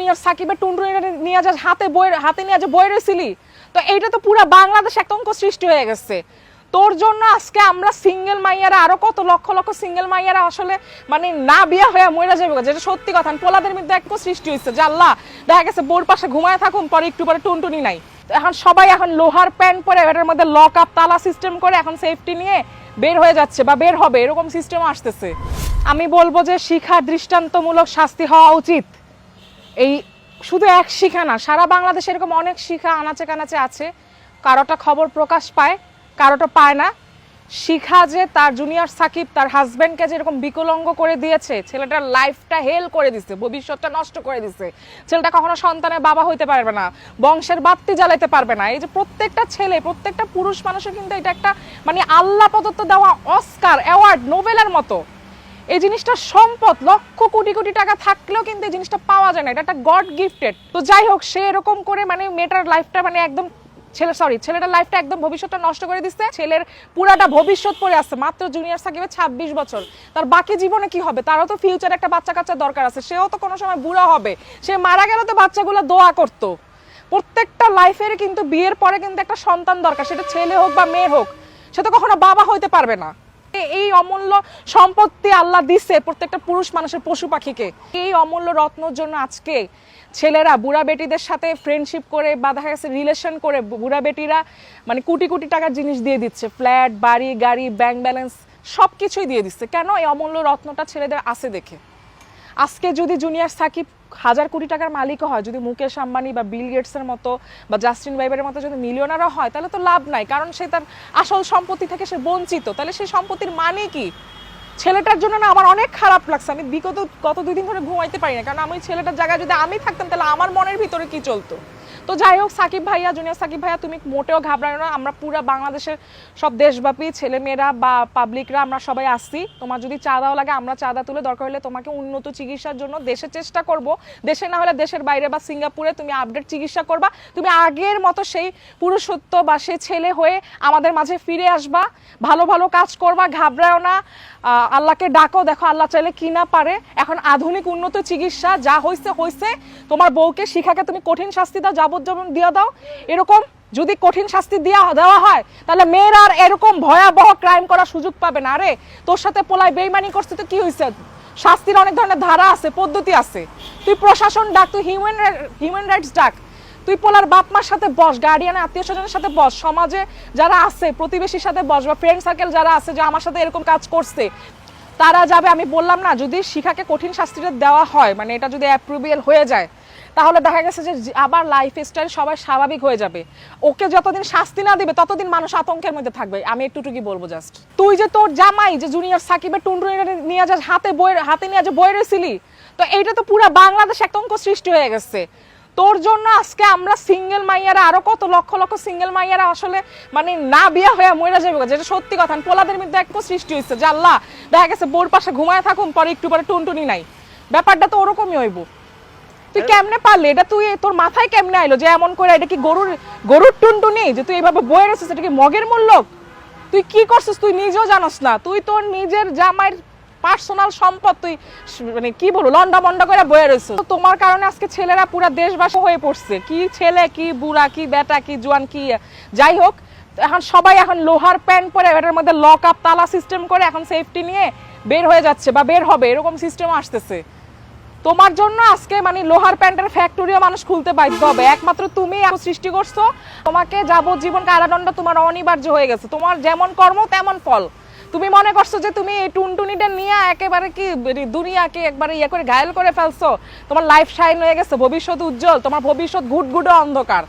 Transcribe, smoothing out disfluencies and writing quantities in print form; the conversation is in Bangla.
জুনিয়র সাকিবের টুনটুনি নিয়ে যা হাতে নিয়ে যে বই রয়েছিলি, তো এইটা তো পুরো বাংলাদেশ আতঙ্ক সৃষ্টি হয়ে গেছে তোর জন্য। আজকে আমরা সিঙ্গেল মাইয়ারা আরো কত লক্ষ লক্ষ সিঙ্গেল মাইয়ারা আসলে মানে না বিয়া হয়ে মরে যাবে, যেটা সত্যি কথা। পোলাদের মধ্যে এক সৃষ্টি হয়েছে যে আল্লাহ দেখা গেছে বোর পাশে ঘুমায় থাকুন, পরে একটু পরে টুনটুনি নাই। এখন সবাই এখন লোহার প্যান্ট পরে এটার মধ্যে লক আপ তালা সিস্টেম করে এখন সেফটি নিয়ে বের হয়ে যাচ্ছে বা বের হবে, এরকম সিস্টেম আসতেছে। আমি বলবো যে শিক্ষা দৃষ্টান্তমূলক শাস্তি হওয়া উচিত। এই শুধু এক শিখা না, সারা বাংলাদেশে এরকম অনেক শিখা আনাচে কানাচে আছে, কারোটা খবর প্রকাশ পায়, কারোটা পায় না। শিখা যে তার জুনিয়র সাকিব তার হাজবেন্ডকে যে এরকম বিকলাঙ্গ করে দিয়েছে, ছেলেটার লাইফটা হেল করে দিছে, ভবিষ্যৎটা নষ্ট করে দিছে। ছেলেটা কখনো সন্তানের বাবা হইতে পারবে না, বংশের বাতি জ্বালাইতে পারবে না। এই যে প্রত্যেকটা ছেলে, প্রত্যেকটা পুরুষ মানুষের কিন্তু এটা একটা মানে আল্লাহ প্রদত্ত দেওয়া অস্কার অ্যাওয়ার্ড, নোবেলের মতো। এই জিনিসটা সম্পদ, লক্ষ কোটি কোটি টাকা থাকলেও কিন্তু এই জিনিসটা পাওয়া যায় না, এটা একটা গড গিফটেড। তো যাই হোক, সে এরকম করে মানে মেয়েটার লাইফটা মানে একদম ছেলেটার লাইফটা একদম ভবিষ্যৎটা নষ্ট করে দিচ্ছে। ছেলের পুরাটা ভবিষ্যৎ পড়ে আছে। মাত্র জুনিয়র সাকিবের 26 বছর, তার বাকি জীবনে কি হবে? তারও তো ফিউচার একটা বাচ্চা কাচ্চা দরকার আছে, সেও তো কোনো সময় বুড়া হবে। সে মারা গেল তো বাচ্চাগুলো দোয়া করতো। প্রত্যেকটা লাইফের কিন্তু বিয়ের পরে কিন্তু একটা সন্তান দরকার, সেটা ছেলে হোক বা মেয়ে হোক। সে তো কখনো বাবা হইতে পারবে না। এই অমূল্য সম্পত্তি আল্লাহ দিচ্ছে প্রত্যেকটা পুরুষ মানুষের, পশু পাখিকে। এই অমূল্য রত্নর জন্য আজকে ছেলেরা বুড়া বেটিদের সাথে ফ্রেন্ডশিপ করে বা দেখা গেছে রিলেশন করে বুড়া বেটিরা মানে কোটি কোটি টাকার জিনিস দিয়ে দিচ্ছে, ফ্ল্যাট, বাড়ি, গাড়ি, ব্যাংক ব্যালেন্স সব কিছুই দিয়ে দিচ্ছে। কেন? এই অমূল্য রত্নটা ছেলেদের আছে দেখে। আজকে যদি জুনিয়র সাকিব হাজার কোটি টাকার মালিকও হয়, যদি মুকেশ আম্বানি বা বিল গেটসের মতো বা জাস্টিন বাইবারের মতো যদি মিলিয়নারও হয়, তাহলে তো লাভ নাই, কারণ সে তার আসল সম্পত্তি থেকে সে বঞ্চিত। তাহলে সেই সম্পত্তির মানে কি? ছেলেটার জন্য না আমার অনেক খারাপ লাগছে। আমি গত 2 দিন ধরে ঘুমাইতে পারি না, কারণ আমি ছেলেটার জায়গায় যদি আমি থাকতাম তাহলে আমার মনের ভিতরে কি চলতো। তো যাই হোক, সাকিব ভাইয়া, জুনিয়র সাকিব ভাইয়া, তুমি মোটেও ঘাবড়ানো না। আমরা পুরো বাংলাদেশের সব দেশব্যাপী ছেলেমেয়েরা বা পাবলিকরা আমরা সবাই আসছি। তোমার যদি চাঁদাও লাগে আমরা চাঁদা তুলে দরকার হলে তোমাকে উন্নত চিকিৎসার জন্য দেশে চেষ্টা করব। দেশে না হলে দেশের বাইরে বা সিঙ্গাপুরে তুমি আপডেট চিকিৎসা করবা। তুমি আগের মতো সেই পুরুষত্ব বা সেই ছেলে হয়ে আমাদের মাঝে ফিরে আসবা, ভালো ভালো কাজ করবা, ঘাবড়াও না। আল্লাহকে ডাকো, দেখো আল্লাহ চাইলে কি না পারে। এখন আধুনিক উন্নত চিকিৎসা, যা হয়েছে হয়েছে। তোমার বউকে, শিখাকে তুমি কঠিন শাস্তি দাও, যাবজ্জীবন দিয়ে দাও। এরকম যদি কঠিন শাস্তি দেওয়া হয় তাহলে মেয়েরা আর এরকম ভয়াবহ ক্রাইম করার সুযোগ পাবে না। আরে তোর সাথে পোলাই বেইমানি করছে তো কি হয়েছে? শাস্তির অনেক ধরনের ধারা আছে, পদ্ধতি আছে। তুই প্রশাসন ডাক, তুই হিউম্যান রাইটস ডাক, তুই পোলার বাপ মার সাথে বস, গার্ডিয়ান আত্মীয় স্বজনের সাথে বস, সমাজে যারা আছে প্রতিবেশীর সাথে বস, বা ফ্রেন্ড সার্কেল যারা আছে যে আমার সাথে এরকম কাজ করছে তারা যাবে। আমি বললাম না, যদি শিখাকে কঠিন শাস্তিটা দেওয়া হয়, মানে এটা যদি অ্যাপ্রুভেল হয়ে যায়, তাহলে দেখা গেছে যে আবার লাইফ স্টাইল সবাই স্বাভাবিক হয়ে যাবে। ওকে যতদিন শাস্তি না দিবে ততদিন মানুষ আতঙ্কের মধ্যে থাকবে। আমি একটুটুকু বলবো জাস্ট, তুই যে তোর জামাই যে জুনিয়র সাকিবের টুনটুনি নিয়ে যা হাতে নিয়ে যে বই রয়েছিলি, তো এইটা তো পুরো বাংলাদেশ আতঙ্ক সৃষ্টি হয়ে গেছে তোর জন্য। আজকে আমরা সিঙ্গেল মাইয়ারা আরো কত লক্ষ লক্ষ সিঙ্গেল মাইয়ারা আসলে মানে না বিয়া হয়ে মরে যাবে, যেটা সত্যি কথা। পোলাদের মধ্যে এক সৃষ্টি হয়েছে যে আল্লাহ দেখা গেছে বোর পাশে ঘুমায় থাকুন, পরে একটু পরে টুনটুনি নাই। ব্যাপারটা তো ওরকমই হইব। তুই কেমনে পারলি? এটা তুই তোর মাথায় কেমনে আইলো যে এমন করে? এটা কি গরুর টুনটুনি যে তুই এইভাবে বয়ে রেছিস? এটা কি মগের মূল্য? তুই কি করছিস তুই নিজেও জানোস না। তুই তোর নিজের জামাইয়ের পার্সোনাল সম্পদ তুই মানে কি বলবো লন্ডা মন্ডা করে বয়ে রয়েছে। তোমার কারণে আজকে ছেলেরা পুরো দেশবাসী হয়ে পড়ছে। কি ছেলে, কি বুড়া, কি বেটা, কি জোয়ান, কি যাই হোক, এখন সবাই এখন লোহার প্যান্ট পরে এটার মধ্যে লক আপ তালা সিস্টেম করে এখন সেফটি নিয়ে বের হয়ে যাচ্ছে বা বের হবে, এরকম সিস্টেম আসতেছে। তোমার জন্য আজকে মানে লোহার প্যান্টের ফ্যাক্টরিও মানুষ খুলতে বাধ্য হবে। একমাত্র তুমি সৃষ্টি করছো, তোমাকে যাবজ্জীবন কারাদণ্ড তোমার অনিবার্য হয়ে গেছে। তোমার যেমন কর্ম তেমন ফল। তুমি মনে করছো যে তুমি এই টুনটুনিটা নিয়ে একেবারে কি দুনিয়াকে একবারে ইয়ে করে ঘায়েল করে ফেলছো। তোমার লাইফ শাইন হয়ে গেছে, ভবিষ্যৎ উজ্জ্বল, তোমার ভবিষ্যৎ ঘুটঘুটে অন্ধকার।